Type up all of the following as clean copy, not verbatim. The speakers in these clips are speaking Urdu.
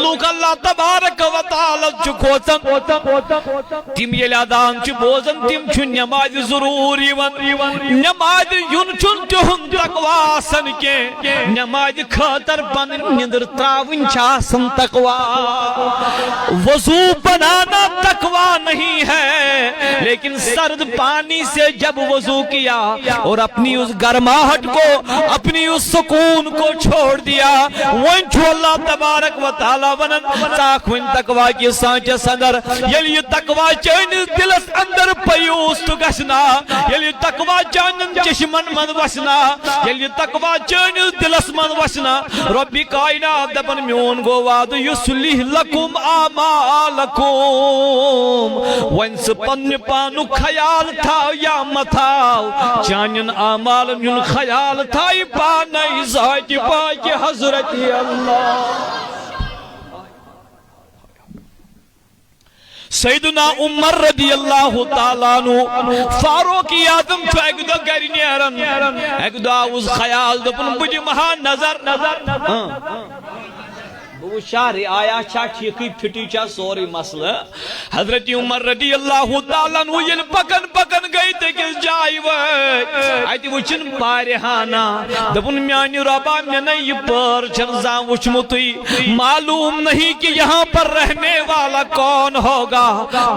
لوک اللہ تبارک و تعالی چھ کھوچن تم یل ادان چھ بوزن تم چھ نماز ضرور یون نماز یون چھ تہن تقوا سن کے نماز خاطر پن نندر تراون چھ آسن تقوا وضو بنانا تقوا نہیں ہے لیکن سرد پانی سے جب وضو کیا اور اپنی اس گرماہٹ کو اپنی اس سکون کو چھوڑ دیا وہیں چھو اللہ تبارک و تعالی ونن تاکوین تقوی کی سانچہ سندر یلی تقوی چین دلس اندر پیوست گشنا یلی تقوی چین چشمن من وشنا یلی تقوی چین دلس من وشنا ربی کائنات دبن میون گو واد یسلیح لکم آمالکم وینس پن پانو خیال تھا یا متھاو چانین آمال میون خیال تھا پانائی ذات پاک حضرت اللہ سیدنا عمر رضی اللہ تعالیٰ عنہ فاروق اعظم چھو ایک دو گری نیرن ایک دو آوز خیال دو پن بجی مہا نظر وہ شارع آیا چھا ٹھیکی پھٹی چھا سوری مسئلہ حضرت عمر رضی اللہ تعالیٰ عنہ یہ پکن گئی تھے کس جائی وقت آئی وچن پارہانا دبن میانی ربا میں نہیں پر چرزاں وچمتی معلوم نہیں کہ یہاں پر رہنے والا کون ہوگا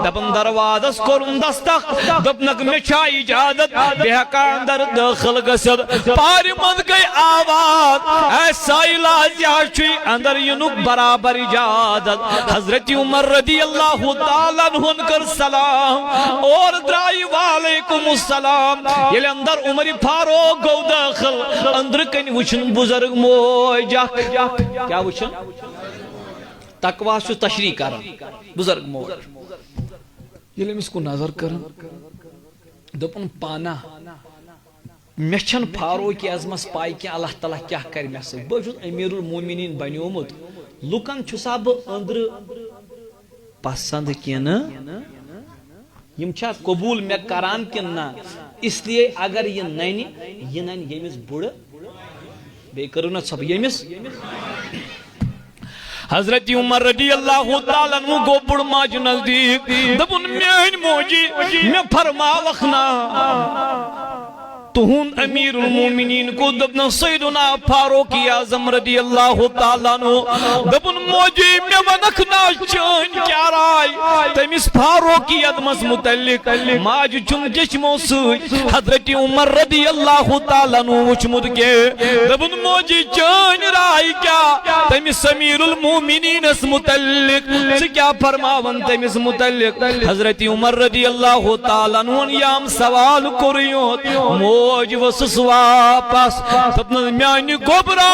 دبن دروازس کرن دستخ دبنک میں چھائی اجازت بہکا اندر داخل گسد پاری مند گئی آواز ایسا علاج یاشوی اندر ینک برابر اجازت حضرت عمر رضی اللہ تعالیٰ عنہ کر سلام اور درائی وعلیکم السلام یہ اندر عمر فاروق گو داخل اندر کن وچن بزرگ موئی جاک کیا وچن تقوی شو تشریح کرن بزرگ موئی یہ اس کو نظر کرن دپن پانا میچن فاروق اعظمس پائی کہ اللہ تعالیٰ کیا کر میں سے بہت امیر المومنین بنیومت لکن چھسا بہ اندر پسند کن یم چھا قبول میں کران کن نا اس لیے اگر یہ نینی یہ نین یمس بڑ بے کرو نا سب یمس حضرت عمر رضی اللہ تعالیٰ عنہ گو بڑ ماج نزدیک دبن میان موجی میں فرما وخنا تہون امیر المومنین کو دبن سیدنا فاروق اعظم رضی اللہ تعالیٰ عنہ دبن موجی میں ونکھنا چین کیا رائی تمیس فاروق اعظمس متعلق ماج چن جشمو سوئی حضرت عمر رضی اللہ تعالیٰ عنہ وچمد کے دبن موجی چین رائی کیا تمیس امیر المومنین اس متعلق سے کیا فرماون تمیس متعلق حضرت عمر رضی اللہ تعالیٰ عنہ یام سوال کریوت موج وسس واپس تپن میانی گبرا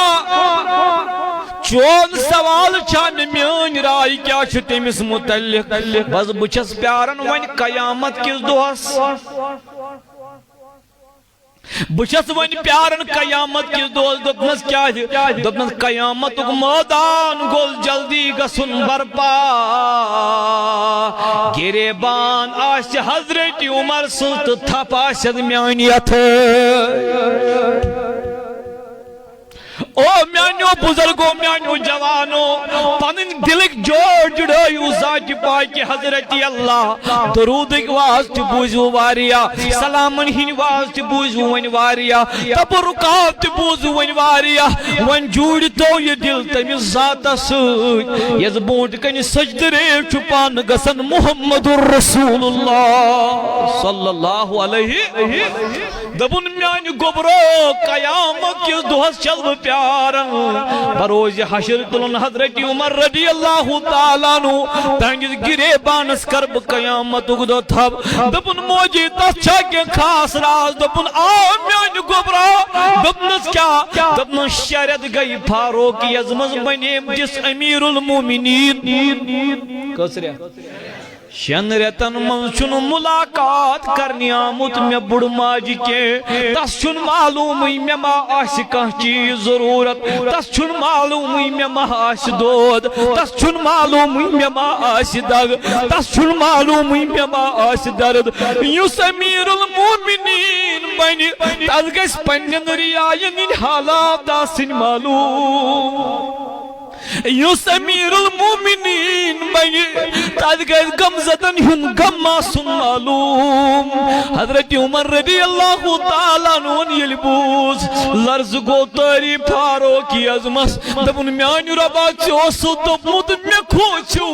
چون سوال چھان میانی رائی کیا چھو تیمس متعلق بس بچس پیارن ون قیامت کس دوس بچس ون پیارن قیامت کس دوس دپنس کیا دپنس قیامت میدان گل جلدی گسن برپا گریبان آش حضرت عمر سلط تھپ آشد میانیت او میانیو بزرگو میانیو جوانو پنن دلک جوڑ جڑائیو ذات پاک حضرت اللہ درودک واسط بوزو واریا سلامن ہن واسط بوزو ون واریا تبرکات بوزو ون واریا ون جوڑ تو یہ دل تمی ذات سوئی یز بونٹ کنی سجدرے چھپان گسن محمد الرسول اللہ صلی اللہ علیہ دبن میانی گبرو قیامت کس دوہس چلو پیارن بروز حشر تلن حضرت عمر رضی اللہ تعالیٰ عنہ تنجز گرے بانس کرب قیامت اگدو تھب دبن موجی تچھا کے خاص راز دبن آمیان گبرا دبنس کیا دبن شرد گئی فاروق اعظمس بنیم جس امیر المومنین کسرے شن ریتن من چن ملاقات کرنی آمت میں بڑ ماج کے تس چن معلوم میں ما آش کان چیز ضرورت تس چن معلوم میں ما آش دود تس چن معلوم میں ما آش دگ تس چن معلوم میں ما آش درد یس امیر المومنین بنی تس گس پنن ریاین حالات داسن معلوم یس امیر المومنین بنی تات گئے غم زدن ہن غم آسن معلوم حضرت عمر رضی اللہ تعالیٰ عنہ یل بوز لرز گو تاری فاروقی عظمس دبن میان ربا چوسو دبمت میں کھوچو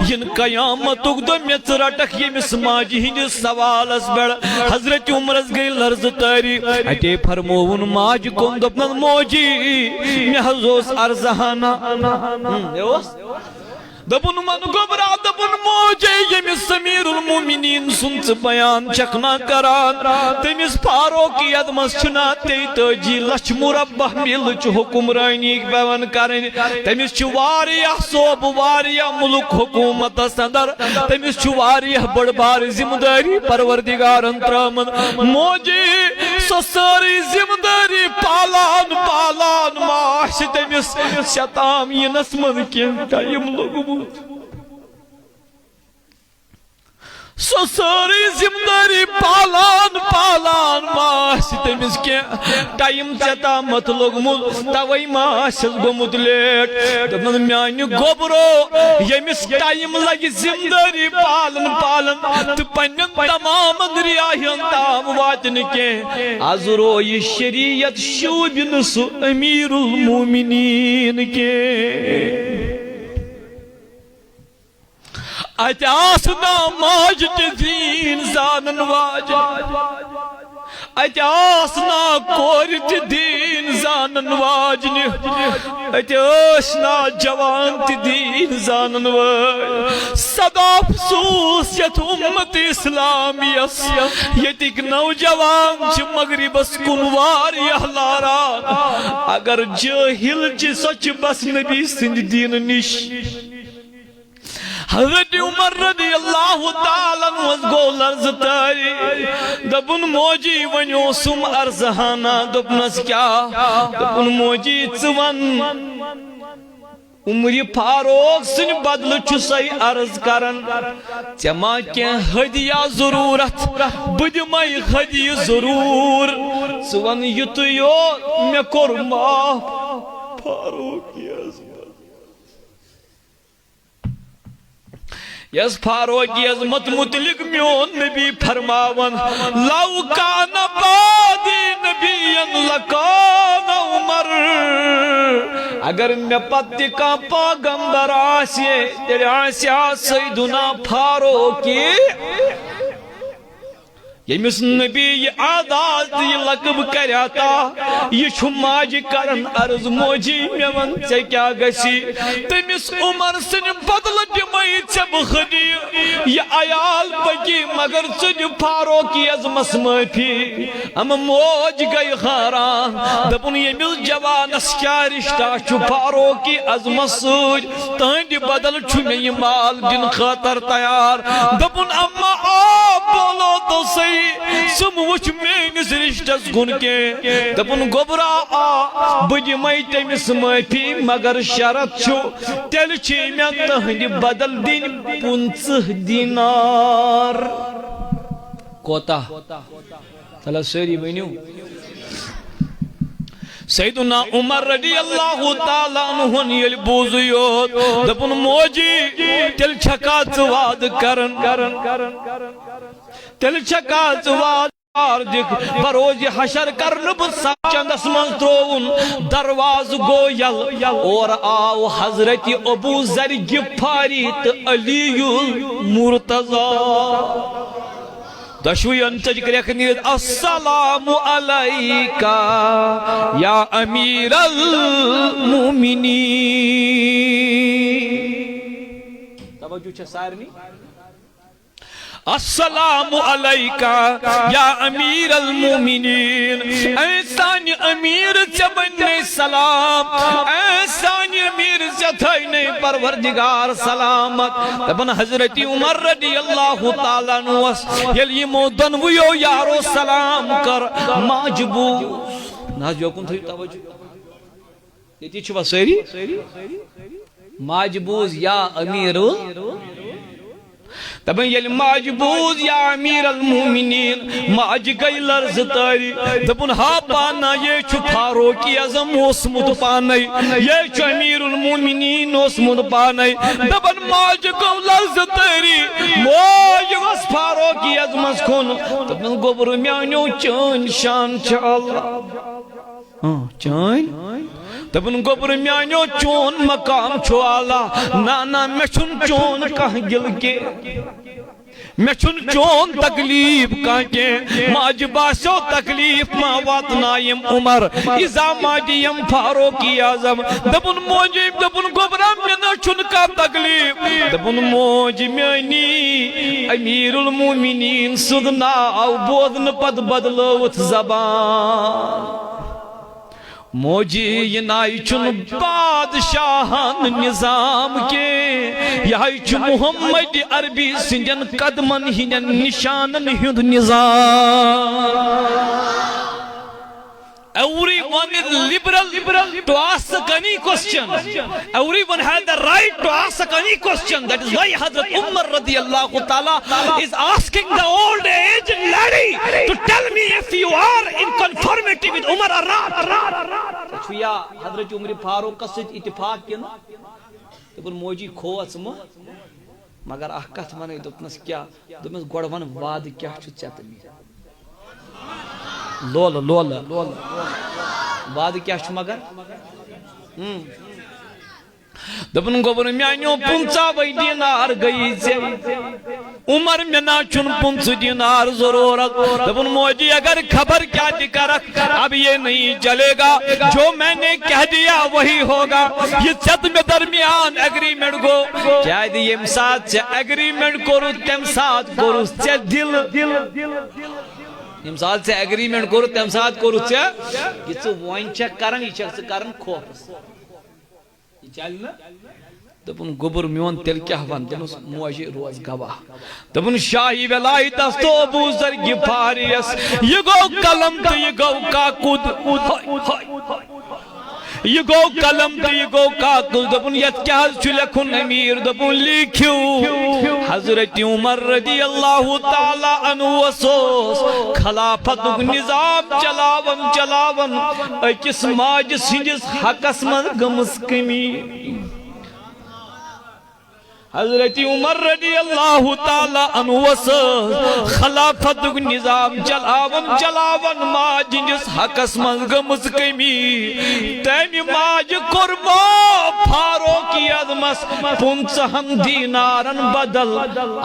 ین قیامتک دو میں رٹک یمس ماجی ہندس سوالس بڑ حضرت عمرس گئی لرز تاری اتے فرمون ماج کن دبن موجی میں حضوس ارزہانا دبن من گبرا دبن موجے یمس امیر المومنین سنت بیان چکنا کران تمس فاروقی عظمس چھنا 33 لچھ مربع میل چھ حکمرانی بیان کرن تمس چھ واریاہ صوب واریاہ ملک حکومت اندر تمس چھ واریاہ بڑ بار ذمہ داری پروردگارن ترامن موجی سو ساری ذمہ داری پالان پالان معاش تمس شتام ینس من کین ٹائم لوگ سو ساری ذمہ داری پالان پالان ماس تمس کی ٹائم چتا مت لوگمت توئی ماس گومت لیٹ دپن میانہ گوبرو یمس ٹائم لگی ذمہ داری پالن پالن تو پنن تمام ریاہن تام واتن کی از رو یہ شریعت شوبن سو امیر المومنین کے ات آسنا ماج دین زانن واجن ات آسنا کور دین زانن واجن ات آسنا جوان دین زانن واجن صدا افسوس یت امت اسلامیس یتک نوجوان چھ مغربس کن واریاہ لاران اگر جاہل چھ سچ بس نبی سند دین نش حضرت عمر رضی اللہ تعالیٰ عنہ گو لرز تاری دبن موجی ونیو سم ارزہانا دبنس کیا دبن موجی چون عمر فاروق سن بدل چسائی عرض کرن چما کیا ہدیہ ضرورت بدمائی ہدیہ ضرور چون یتیو میں کور معاف فاروق یس فاروقی عظمت متعلق میون نبی فرماون لو کان بادی نبی لکان عمر اگر میں پتی کا پیغمبر آسے تیرے آسیا سیدنا فاروقی یمس نبی یہ عادات یہ لقب کریاتا یہ چھو ماجی کرن عرض موجی میں ون سے کیا گسی تمس عمر سن بدل دمائی چب خدی یہ آیال بکی مگر سن فاروقی عظمس معافی ام موج گئی خاران دپن یمس جوانس کیا رشتہ چھو فاروقی عظمس سوج تہندی بدل چھو میں یہ مال دن خاطر تیار دپن اما آپ بولو تو صحیح سم وچ مینس رشتس گن کے دپن گوبرا آ بج مئی تمس معافی مگر شرط چھو تیل چھ میں تہندی بدل دن 50 دینار کوتا تلا سری ونیو سیدنا عمر رضی اللہ تعالیٰ عنہ یل بوزیوت دپن موجی تیل چھکا وعد کرن تیل چھکا وعد دکھ بروز حشر کرن بس چندس من ترون درواز گو یل اور آو حضرت ابو ذر غفاری تو علی المرتضی دشوی انتج کریک نید السلام علیکہ یا امیر المومنین توجہ چھے سارنی السلام علیکہ یا امیر المومنین ایسانی امیر چبنے سلام ایسانی امیر چتھائنے پروردگار سلامت تبن حضرت عمر رضی اللہ تعالیٰ نوس یلی مودن ویو یارو سلام کر ماجبو ناز جو کن تھوئی توجہ یہ چھوا سیری ماجبوز یا امیر دبن یل ماج بوز یا امیر المومنین ماج گئی لرز تاری دبن ہا پانا یہ چھو فاروقی اعظم اوسمت پانائی یہ چھو امیر المومنین اوسمت پانائی دبن ماج گو لرز تاری ماج وس فاروقی اعظم اس کھون دبن گوبر میانیو چون شان چال چون دبن گوبر میانیو چون مقام چھو آلا نانا میں چھن چون کہاں گل کے میں چھن چون تکلیف کہاں کے ماج باسو تکلیف ما واتنائیم عمر ازا ماجیم فاروقی اعظم دبن موجیم دبن گوبرام میں نہ چھن کا تکلیف دبن موج میانی امیر المومنین صدنا او بودن پد بدلوت زبان موجی یہ نائی چن بادشاہان نظام کے یہ چھ محمد عربی سنجن قدمن ہنن نشانن ہند نظام Everyone is liberal to ask any question. Everyone has the right to ask any question. That is why Hazrat Umar radiyallahu ta'ala is asking the old aged lady to tell me if you are in conformity with Umar or not. Chhuya Hazrat Umar Farooq ka sit ittifaq kina. Tebul moji kho asma. Magar ahkat mane dopnas kya dopnas godwan waad kya chu chatmi. لولا بعد کیا چھ مگر دبن گوبر میانیو پنچا وی دینار گئی سے عمر منا چن پنچ دینار ضرورت دبن موجی اگر خبر کیا دکرک اب یہ نہیں چلے گا جو میں نے کہہ دیا وہی ہوگا یہ چت میں درمیان ایگریمنٹ کو کیا دی یہ ساتھ سے ایگریمنٹ کرو تم ساتھ کرو سے دل امسال سے ایگریمنٹ کرو تم ساتھ کرو سے یہ تو وائن چیک کرن یہ چیک سے کرن خوف یہ چلنا دبن گبر میون تل کیا ون دنس موجی روز گواہ دبن شاہی ولائی دستو ابو ذر غفاریس یہ گو قلم تو یہ گو کاکد یہ گو قلم تو یہ گو کاکد دبن یت کیا چھو لکھن امیر دبن لکھیو حضرت عمر رضی اللہ تعالی عنہ وسوس خلافت نظام چلاون اکس ماج سنجس حقس من گمس کمی حضرت عمر رضی اللہ تعالی عنہ وسوس خلافت نظام چلاون ماج جس حقس من گمس کمی تیمی ماج قربا فاروقی اعظمس پنچہم دینارن بدل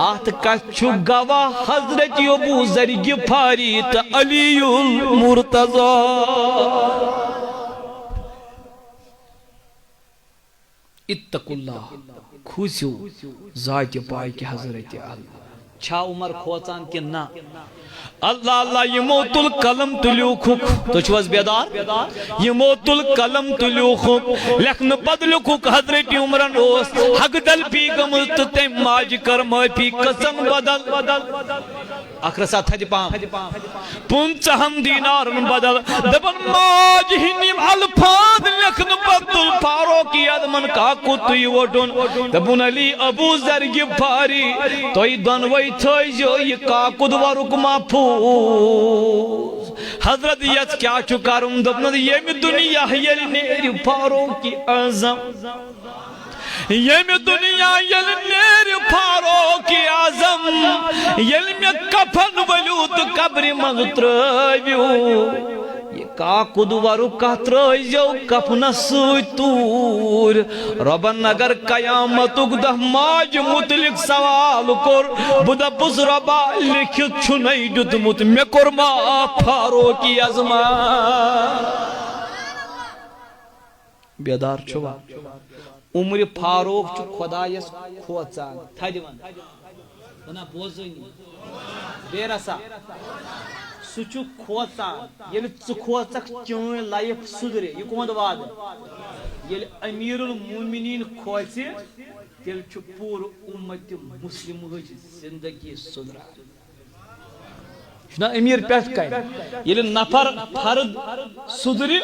آت کچھو گواہ حضرت ابو ذر غفاری تا علی المرتضی اتقوا اللہ کھوسیو ذات پائی کی حضرت اللہ چھا عمر کھوچان کی نا اللہ اللہ یہ موت القلم تلیوکھک تو چھوز بیدار یہ موت القلم تلیوکھک لکھن پد لکھک حضرت عمرن اوست حق دل پی گمست تیم ماج کرم پی قسم بدل اکھر ساتھ تھا پام پنچہم دینارن بدل دبن ماج ہنیم الفاظ لکھن پد فاروقی اعظمن کا کتی وٹن دبن علی ابو ذر غفاری توی دنوی تھوئی جو یہ کاکد ورک محفوظ حضرت یت کیا چکارم دبن یہ دنیا یل نیر فاروقی اعظم یہ دنیا یل نیر فاروقی اعظم یل میں کفن ولوت قبر مغترائیو یہ کاکد ورک کترائیو کفن سوتور ربن اگر قیامتک دہ ماج متلق سوال کر بدہ بز ربا لکھت چھنائی جدمت میں کرما فاروقی اعظم بیدار چھوا عمر فاروق چھو خدایس کھوچان تھا دیوان بنا بوزنی بے رسا سچو کھوچان یہ کھوچک چون لائف صدرے یہ کون دواد یہ امیر المومنین کھوچے تیل چھو پور امت مسلم ہوئی زندگی صدرہ شنا امیر پیٹ کئی یہ نفر فرد صدری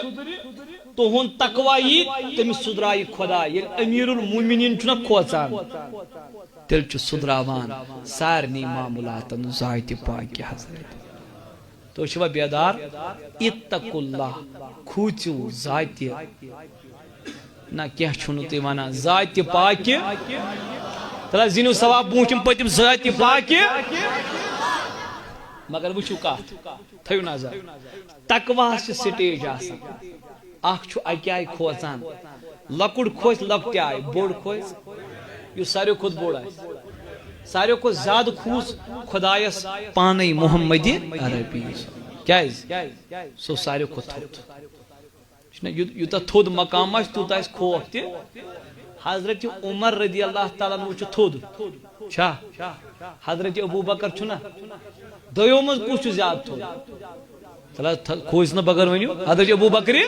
تہن تقوی تمس سدرائی خدا یل امیر المومنین چھنا کھوژان تیل چھ سدراوان سارنی معاملاتن ذات پاک حضرت تو چھوا بیدار اتقوا اللہ کھوچو ذات نہ کیا چھنو تی وانا ذات پاک تلا زینو ثواب بونچم پتم ذات پاک مگر وچھو کات تھیو نظر تقوی چھ سٹیج آسان اخ چھو اکیائی کھوژان لکڑ کھوژ لکٹیائی بوڑ کھوژ یہ ساریو خود بوڑ ہے ساریو کو زیادہ کھوز خدایس پانے محمد عربی کیا سو ساریو کو تھوت یوتا تھود مقام آس توتا اس خوف تی حضرت عمر رضی اللہ تعالیٰ عنہ چھ تھود چھا حضرت ابو بکر چھنا دویو مز کچھ زیادہ تھود چلا کھوز نہ بغیر ونیو حضرت ابو بکری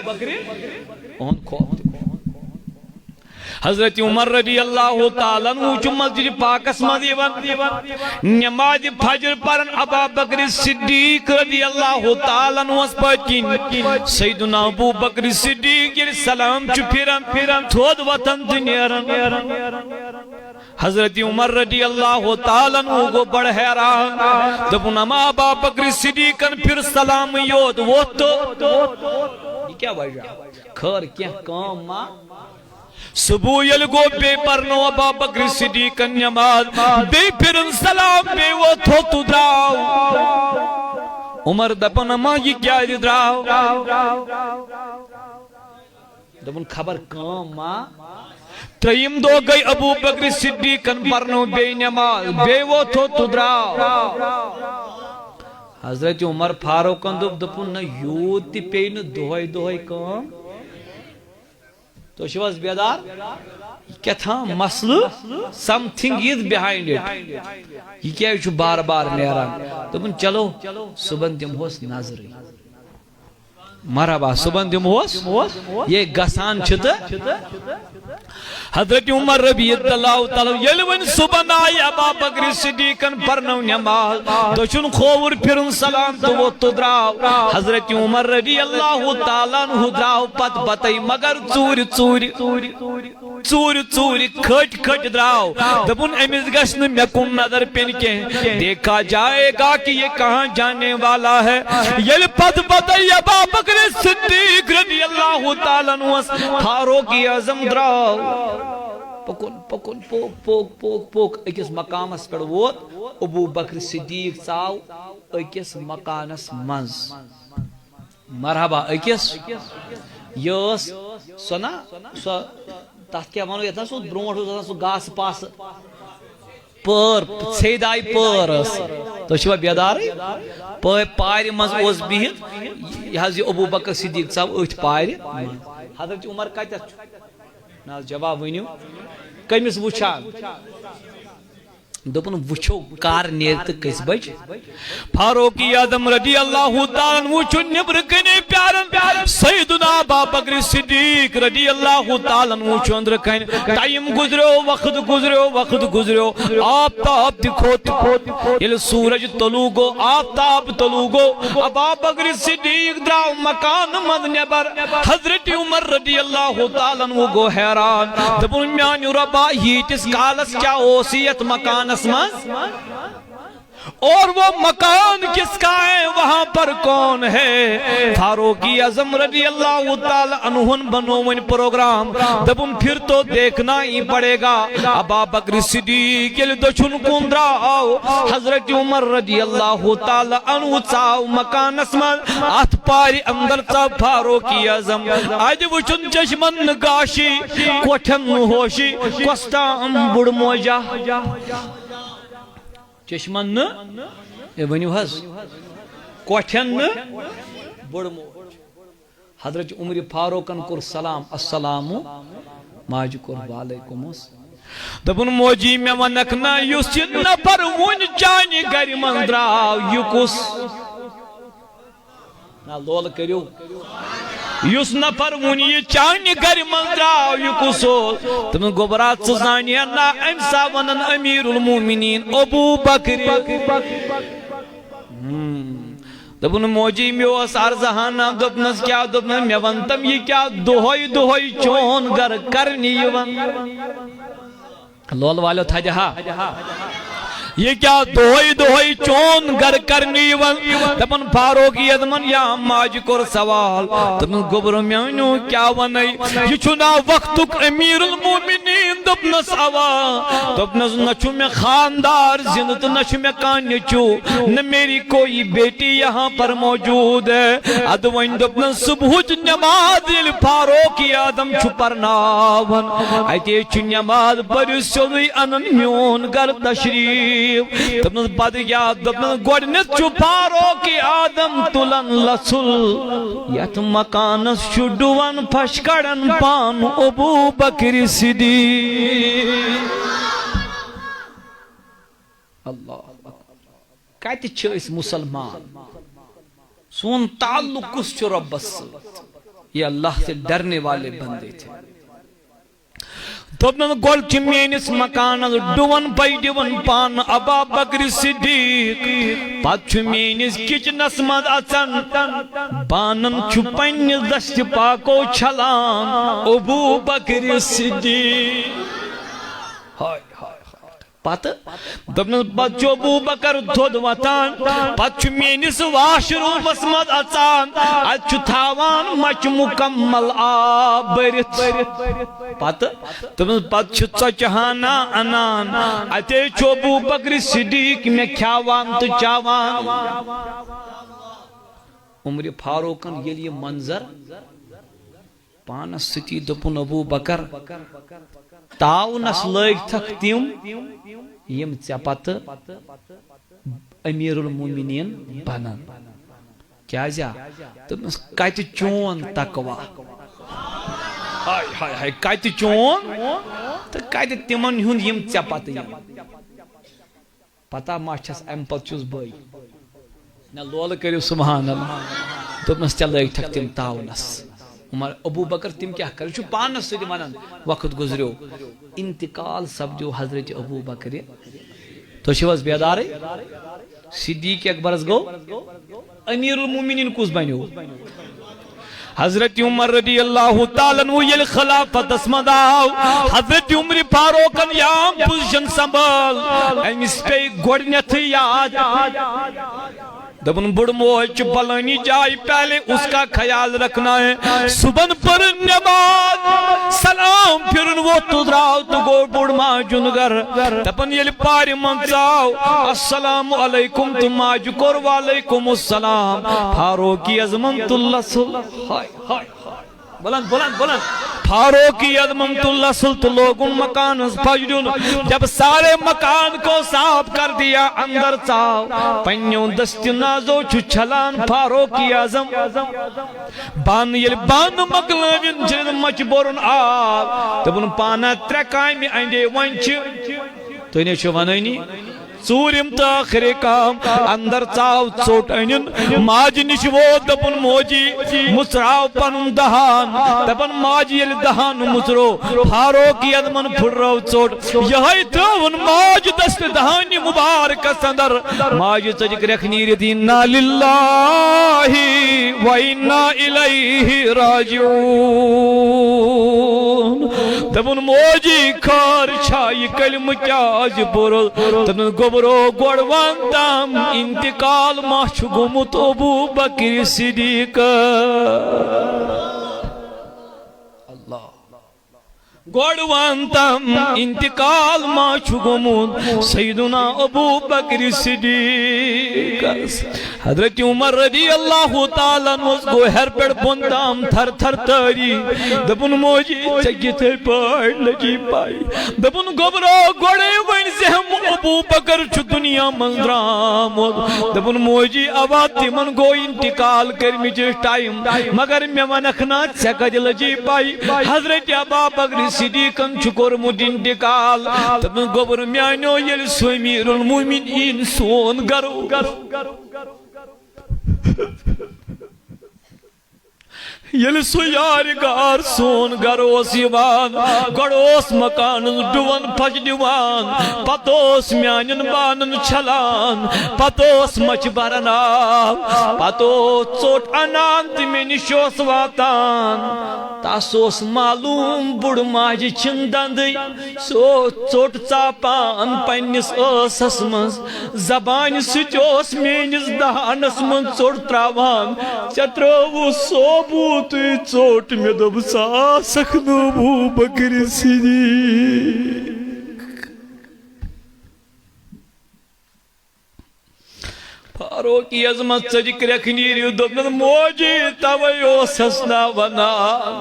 اون خوف حضرت عمر رضی اللہ تعالیٰ عنہ چھ مسجد پاکس مدیون نماز فجر پرن ابا بکر صدیق رضی اللہ تعالیٰ عنہ اس پاکین سیدنا ابو بکر صدیق یہ سلام چھ پھرن تھود وطن دنیرن حضرت عمر رضی اللہ تعالیٰ عنہ کو بڑھ حیران دبن اما ابا بکر صدیقن پھر سلام یود وہ تو یہ کیا وجہ خیر کیا کام ماں صبح یل گو بے پرنو ابا بکر صدیق نماز بے پھرن سلام بے وہ تھو دراؤ عمر دپن اما یہ کیا دراؤ دپن خبر کام ماں تریم دو گئی ابو بکر صدیق پرنو بے نماز بے وہ تھو دراؤ حضرت عمر فاروق دپن نہ یوت پین دہائی دہائی کام تو شواز بیدار کیا تھا مسئلہ something is behind it یہ کیا ہے بار بار نیران تو من چلو صبح دم ہوس نظری مرحبا صبح دم ہوس یہ گسان چھتا حضرت عمر رضی اللہ تعالیٰ یلون صبح آئی ابا بکر صدیقن پرنو نماز دچن خور پھرن سلام تو وہ تو دراؤ حضرت عمر رضی اللہ تعالیٰ عنہ دراؤ پت بتائی مگر چوری کھٹ دراؤ دبن امیز گشن میں کن نظر پین کے دیکھا جائے گا کہ یہ کہاں جانے والا ہے یل پت بتائی ابا بکر صدیق رضی اللہ تعالیٰ عنہ فاروق اعظم دراؤ پکن پوک اکس مقامس پر ووت ابو بکر صدیق چاو اکس مکانس منز مرحبا اکس یس سونا سو تحت کیا مانو یتنا سو برونٹ ہو سو گاس پاس پر سیدائی پرس تو شبہ بیداری پاری مز اوز بیت یہ ابو بکر صدیق چاو اٹھ پاری حضرت عمر کہتا ناز جواب ونیو کمس وچھان دپن وچھو کار نیرت کس بج فاروق اعظم رضی اللہ تعالیٰ وچھو نبر کنے پیارن سیدنا ابا بکر صدیق رضی اللہ تعالیٰ وچھو اندر کنے ٹائم وقت گزریو آفتاب دکھو یل سورج تلو گو آفتاب تلو گو ابا بکر صدیق دراو مکان مد نبر حضرت عمر رضی اللہ تعالیٰ گو حیران دپن میانو ربا ہیتس کالس کیا اوسیت مکان اور وہ مکان کس کا ہے وہاں پر کون ہے فاروق اعظم رضی اللہ تعالی عنہ بنوون پروگرام دبن پھر تو دیکھنا ہی پڑے گا ابا بکر صدیق یل دچن کندراو حضرت عمر رضی اللہ تعالی عنہ چاو مکان اسمن ات پاری اندر چاو فاروق اعظم آج وچن چشمن نگاشی کوٹھن ہوشی کوستام بڑ موجہ چشمن اے ونیو حس کوٹھن بڑ موج حضرت عمر فاروقن کر سلام السلام ماج کر وعلیکم دبن موجی میں ونکنا یس نفر ون چانی گر من دراو یکس نا لول کریو یس نفر ون یہ چانی گر من دراو یکسو تم گبرات سزانیا نا امسا ونن امیر المومنین ابو بکر دپن موجی میوس ارزہانا دپنس کیا دپنس میں ونتم یہ کیا دہوئی دہوئی چون گر کرنی یون لول والو تھا جہاں یہ کیا دہوئی دہوئی چون گر کرنی یون دپن فاروق یدمن یا ماج کور سوال دپن گبر میانو کیا ونائی یہ چھنا وقتک امیر المومنین دپنس آوا دپنس نچو میں خاندار زندت نچو میں کانچو نہ میری کوئی بیٹی یہاں پر موجود ہے ادوین دپنس صبح نماز فاروق یادم چھو پرناون ایتے چھو نماز پر سوئی انن میون گر تشریف دپنس بد یاد دپنس گوڑنت چھو فاروق آدم تلن لسل یت مکانس چھو ڈوان پھشکڑن پان ابو بکر صدیق اللہ کہتے چھو اس مسلمان سون تعلق کس چھو رب سے یہ اللہ سے ڈرنے والے بندے تھے دپنس گول چھ میانس مکانس ڈوان پان پان ابا بکر صدیق پت چھ میانس کچنس مز اچان بانن چھ پننس دست پاکو چھلان ابو بکر صدیق پت دپنس پت چھ ابو بکر دھود وطان پت چھ میانس واش رومس مز اچان ات چھ تھاوان مچ مکمل آب برت پت دپنس پت چھ ژۄچہانا انان اتے چھ ابو بکر صدیق میں کھاوان تو چاوان عمر فاروقن یل یہ منظر پانس ستی دپن ابو بکر تعاونس لگ تھک تم یم ژے پتہ امیر المومنین بنن کیازِ دپنس کتہ چون تقوا ہائے ہائے ہائے کتہ چون تو کتہ تمن ہند یم ژے پتہ یم پتہ ما چھس ام پتہ چھس بٲے نہ لول کریو سبحان اللہ دپنس ژے لگ تھک تم تعاونس عمر ابو بکر تم کیا کر چھو پانس سۭتۍ ونان وقت گزریو انتقال سپدیو حضرت ابو بکر تو چھو حظ بیدارے صدیق اکبرس گو امیر المومنین کس بنیو حضرت عمر رضی اللہ تعالیٰ عنہ یل خلافت اسمد آو حضرت عمر فاروقن یام پوزیشن سنبھال امس پہ گوڑنیت یاد دپن بڑ موج بلانی جائے پہلے اس کا خیال رکھنا ہے صبح پر نماز سلام پھرن وہ تدراو تو گو بڑ ماجن گر دپن یل پار منزاو السلام علیکم تو ماج کور وعلیکم السلام فاروقی عظمت اللہ صلی اللہ بلند بلند بلند فاروقی عظمت اللہ صلی لوگوں مکان پجڑن جب سارے مکان کو صاف کر دیا اندر چاو پنیوں دست نازو چھلان فاروقی اعظم بان یل بان مکلوین جن مچ بورن آب تبن پانا ترکائی میں آئندے ونچ تو انہیں چھو ونائنی ژوٗرِم تہٕ ٲخری کام اندر ژاو ژوٚٹ أنِن ماجہِ نِش ووت دپُن موجی مُژراو پنُن دہان دپن ماجہِ ییٚلہِ دہان مُژرو فاروقی عظمن پھُٹرٲو ژوٚٹ یِہوٚے ترٛٲوٕن ماجہِ دستہٕ دہانہِ مُبارکس اندر ماجہِ ژٔجِکھ رٮ۪کھ نیٖرِتھ اِنَّا لِلَّهِ وَإِنَّا إِلَيْهِ راجعون دپُن موجی خٲر چھا یہِ کلمہٕ کیٛازِ پوٚرُل تٔمِس گوٚبرو گۄڈٕ وَن تام انتقال ما چھُ گوٚمُت ابو بکر صدیق اللہ گوڑ وانتم انتقال ما چھو گمود سیدنا ابو بکر صدیق حضرت عمر رضی اللہ تعالیٰ نوز گوہر پیڑ بندام تھر تھر تاری دبن موجی چگیتے پاڑ لگی پائی دبن گبرو گوڑے وین زہم ابو بکر چھو دنیا منظرام دبن موجی آواتی من گو انتقال کرمی جس ٹائم مگر میں ونکھنا چکد لگی پائی حضرت ابا بکر صدیقن چکور مد انتقال تب گوبر میانو یل سمیر المومنین سون گرو یل سو یارگار سون گر اوس یوان گۄڈٕ اوس مکانس ڈُوَن پھچ دِوان پتہٕ اوس میانٮ۪ن بانن چھلان پتہٕ اوس مچھ بران آب پتہٕ اوس ژوٚٹ انان تہٕ مےٚ نِش اوس واتان تس اوس معلوم بُڈٕ ماجہِ چھِن دندٕے سُہ اوس ژوٚٹ ژاپان پننِس ٲسس منٛز زبانہِ سۭتۍ اوس میٲنِس دہانس منٛز ژوٚٹ تراوان ژےٚ ترٲوُ ثوبوٗت ژوٚٹ مےٚ دوٚپ ژٕ آسکھ نہٕ ابوٗ بکر صدیٖق فاروق اعظم ژٔجہِ کرٛٮ۪کھ نیٖرِو دوٚپنس موجی توے اوسس نا ونان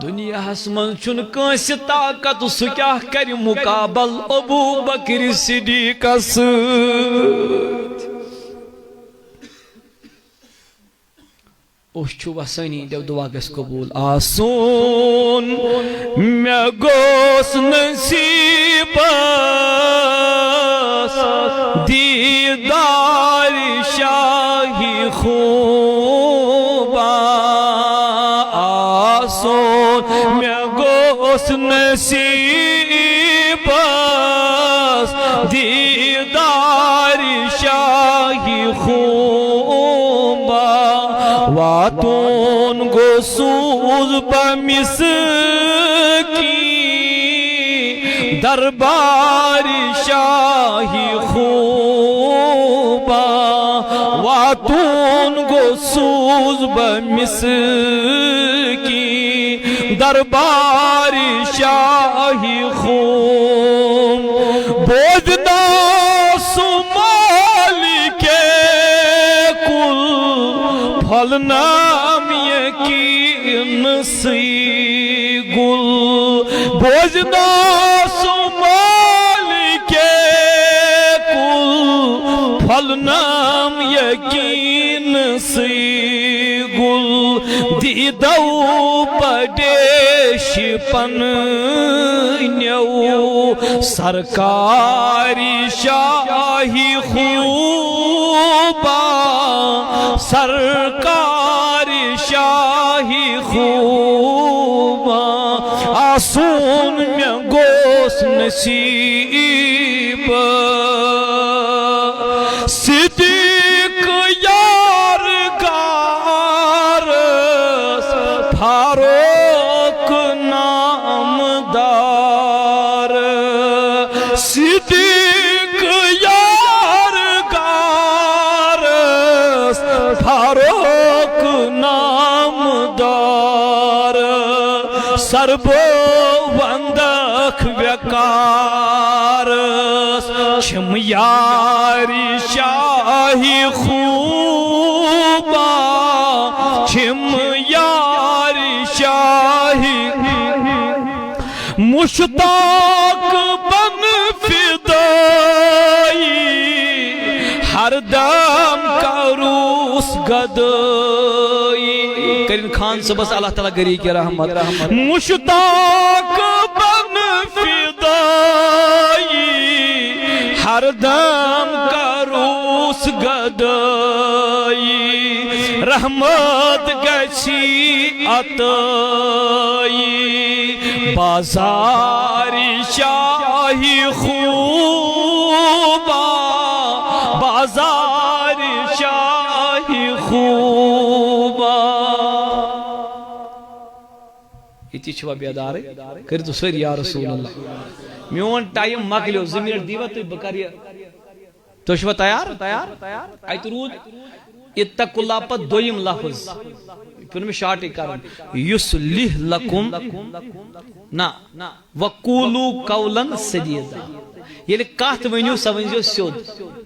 دُنیاہس منٛز چھُنہٕ کٲنٛسہِ طاقت سُہ کیٛاہ کرِ مُقابل ابوٗ بکر صدیٖقس سۭتۍ اوس چھُ وسٲنی دٮ۪و دُعا گژھِ قبوٗل آسُن مےٚ گوٚژھ نصیٖبس دیٖدارِ شاہی خوٗبا آسُن مےٚ گوٚژھ نصیٖبس دیٖدارِ شاہی خوٗبا واتون گوٚژھُس بہٕ مسکیٖن دربارِ شاہی خوٗبا واتون گوٚژھُس بہٕ مسکیٖن دربارِ شاہی خوٗب بوزنا سُہ مالِکے کُل پھلنام یقین سی گل بوزنا سُہ مالِکے کُل پھلنام یقین سی گل دیدو پدیش پننیو سرکاری شاہی خوبا سرکاری شاہی خوبا آسون مےٚ گوٚژھ نصیٖب صدیٖق یارگارس فاروق نامدار صدیٖق یارگارس فاروق نامدار سربو وندکھ ویکارس چھم یاری شاہی خوبا چھم یاری شاہی مشتاق بن فدائی ہر دم کروس گدائی کریم خان صبح اللہ تعالیٰ گری کی رحمت مشتاق بن فدائی ہر دم کروس گدائی رحمت گچھی عطائی بازاری شاہی خوبا بازاری شاہی خوبا یہ چھوا بیدار کر تو سر یا رسول اللہ میون ٹائم مکلیو زمین دیوا تو بکر تو چھوا تیار ایت رود اتقوا اللہ پر دویم لفظ پھر میں شارٹ کرن یصلح لکم نا وقولوا قولا سدیدا یل کات ونیو سونجو سیود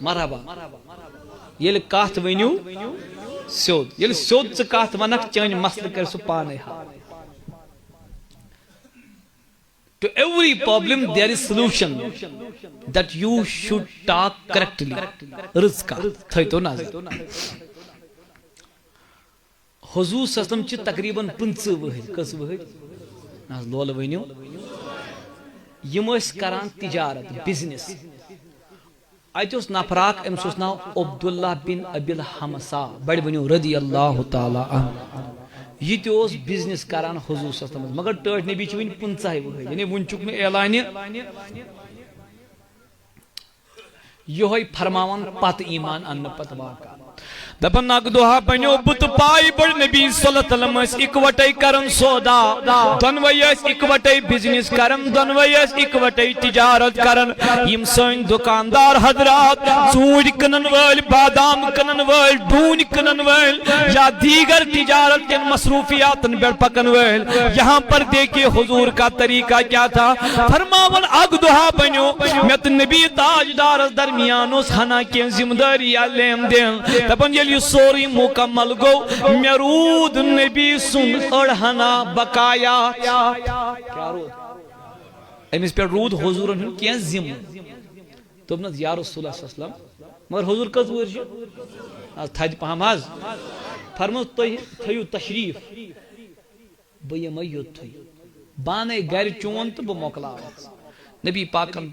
مرحبا یل کات ونیو سیود یل سیود ژ کات ونک چن مسل کر سو پانے To every problem there is solution that you should talk correctly. Rizqa thaito naz. Huzur sallam chi takriban 50 wahid kas wahid naz lol waniu yim ٲسۍ کران تجارت business اتہِ اوس نفراک أمِس اوس ناو عبداللہ بن ابی الحمصا بڑِ ؤنِو رضی اللہ تعالیٰ عنہ یہ تیوس بزنس کران حضور صلی اللہ علیہ وسلم مگر ٹٲٹھ نبی چھ ون 15 وہر یعنی ون چک نہ اعلان یہ فرماون پت ایمان ان پت واقع دپن اک دہا بنو بت پائی بڑ نبی صلی اللہ علیہ وسلم اس اکوٹے کرن سودا دونوئی اس اکوٹے بزنس کرن دونوئی اس اکوٹے تجارت کرن یم سن دکاندار حضرات ژوٗنٛٹھۍ کنن وٲلۍ بادام کنن وٲلۍ ڈوٗنۍ کنن وٲلۍ یا دیگر تجارت کن مصروفیاتن پہ پکن وٲلۍ یہاں پر دیکھیے حضور کا طریقہ کیا تھا فرماون اک دہا بنو مے تہ نبی تاجدارس درمیان اس ہنا کی ذمہ داری لین دین دپن یہ سوری مکمل گو مے رود نبی سن اڑہنا بقایا کیا رود امس پہ رود حضورن ہن کیا ذمہ دوپنس یا رسول اللہ صلی اللہ علیہ وسلم مگر حضور کس ور چھ تھد پہم حظ فرموس تُہۍ تھٲیِو تشریف بہ یمے یوت تھے بانے گھر چون تو بہ مکلاو نبی پاکن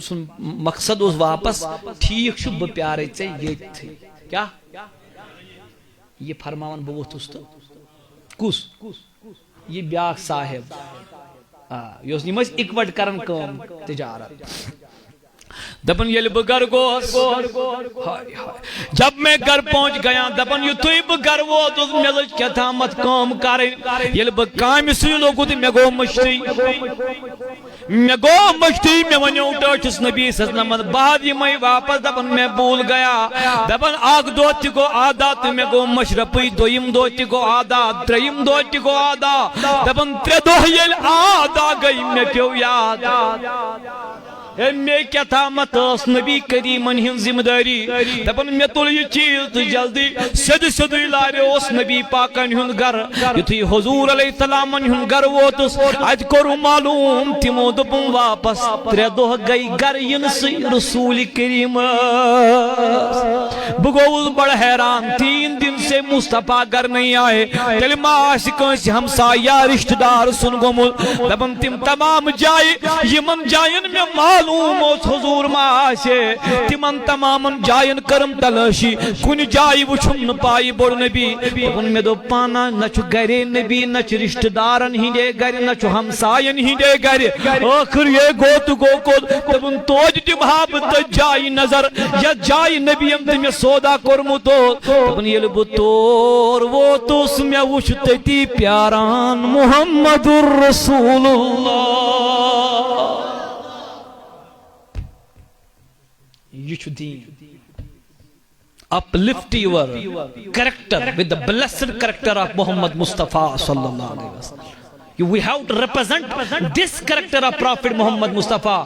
سن مقصد اس واپس ٹھیک چھ بہ پیارے ژے یت کیا یہ فرماون بہ ووتھس تو کس یہ بیاکھ صاحب یس یم اکوٹ کرن کام تجارت دپن یل بہ گھر گوس جب میں گھر پہنچ گیا دپن یتھے بہ گھر ووتس مے لج کیا تھامت کام کرن یل بہ کامہ سی لوگت مے گو مشتی مے ونیو ٹاٹس نبی صلی اللہ علیہ وسلم بعد یمے واپس دپن میں بھول گیا دپن اک دو تہ گو آدھا تہ مے گو مشرپی دویم دو تہ گو آدھا تریم دو تہ گو آدھا دپن ترے دو یل آدھا گئی مے پیو یاد میں کیا تھا متاس نبی کریمن ہن ذمہ داری دپن میں تل یہ چیز تو جلدی سد سد لارے اس نبی پاکن ہن گھر یتھی حضور علیہ السلام ہن گھر ووتس ات کرو معلوم تمو دپن واپس ترے دہ گئی گھر ینسی رسول کریم بہ گوس بڑا حیران 3 دن سے مصطفیٰ گھر نہیں آئے تیل ما آس کنس ہمسایہ یا رشتہ دار سن گومت دپن تم تمام جائے یمن جائن میں معلوم حضور ما آسے تمن تمام جائن کرم تلاشی کن جائی وچھم نہ پائی بڑ نبی دپن میں دو پانا نچ گرے نبی نچ رشتہ دارن ہندے گر نچ ہمسائن ہندے گر آخر یہ گوت گو کو دپن توج دمہاب تج جائی نظر یا جائی نبی ام تمہیں سودا کرمتو دپن یل بطور وہ تو سمیا وچھ تتی پیاران محمد الرسول اللہ یہ چھ دین uplift your character with the blessed character of Muhammad Mustafa sallallahu alaihi wasallam. We have to represent this character of Prophet Muhammad Mustafa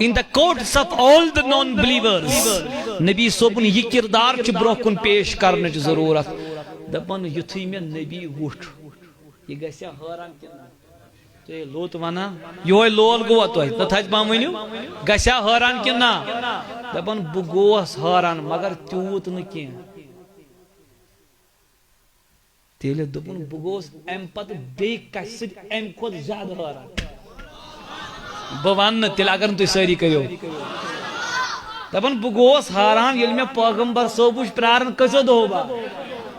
in the courts of all the non-believers. نبی صوبن یہ کردار چھ بروکن پیش کرنے چھ ضرورت دپن یتھی میں نبی وٹھ یہ گسیا حیران کنا تے لوت ونا یہ لول گوا تو نہ تھج پام ونیو گسیا حیران کنا دپن بہ گوس حیران مگر تیوت نہ کی تیل دپن بہ گوس ام پت بے کس ام کھت زیادہ حیران بہ ون تیل اگر تھی ساری کریو دپن بہ گوس حیران یل میں پیغمبر صوب وچ پرارن کسو دو با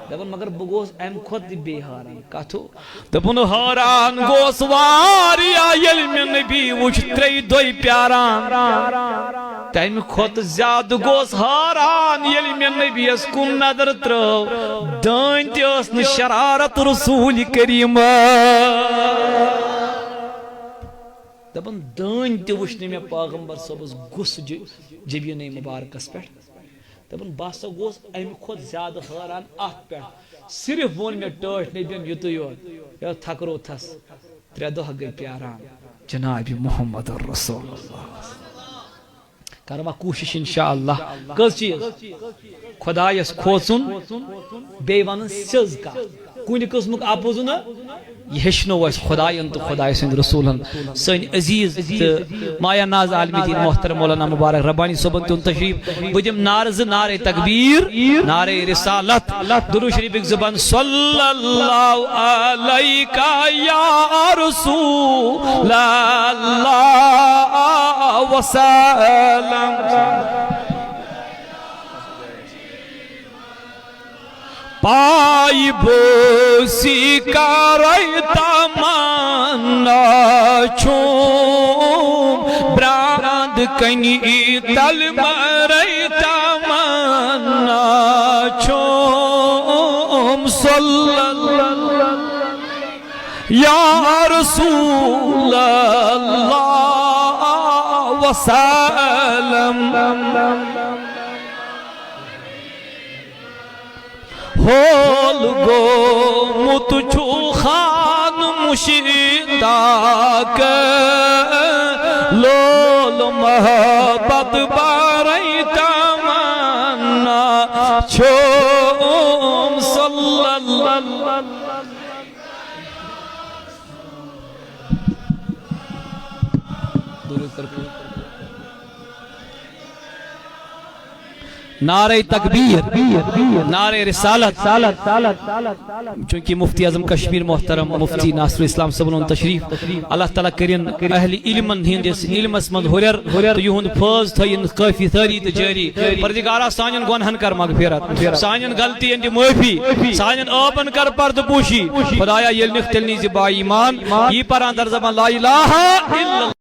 دپن مگر بہ گوس ام کھت بے حیران کتھو دپن حیران گوس واریا یل میں نبی وچ تری دوئی پیاران تم کھت زیادہ گوس حیران یل میں نبی اس کن نظر ترو دان تس ن شرارت رسول کریم دپن دان تہ وچھ میں پیغمبر صبس گس جبین مبارکس پہ دپن باسا گوس ام کھت زیادہ حیران ات پہ صرف ون میں ٹاٹھ نبین یت یوت تھکرو تھس 3 دہ گئی پیاران جناب محمد الرسول اللہ کروا کوشش انشاءاللہ کس چیز خدایس کھوچن بی ون سز کا کن قسمک اپوزن یہ ہیچنو اس خداین تو خدای سند رسولن سن عزیز مایا ناز عالمی دین محترم مولانا مبارک ربانی صوبن تون تشریف بدم نارز نار تکبیر نار رسالت درو شریف ایک زبان صلی اللہ علیکہ یا رسول اللہ وسلم پائی بوسی کرائی تمنا چھوم براند کنی تل مرائی تمنا چھوم صلی اللہ یا رسول اللہ وسلم ہول گو مت چھو خان مشتاق لول محبت بارئی تمنا چھوم صلی اللہ نعرہ تکبیر، نعرہ رسالت، چونکہ مفتی اعظم کشمیر محترم مفتی ناصر اسلام صاحب تشریف اللہ تعالیٰ کرن اہل علمن ہندس علمس من ہرر تو یہند فوز تھین کافی تاری تو جاری پردگارا سانن گنہن کر مغفرت سانن غلطین دی معافی سانن آبن کر پرد پوشی خدایا یل نختل نیز با ایمان یہ پران در زبان لا الہ الا اللہ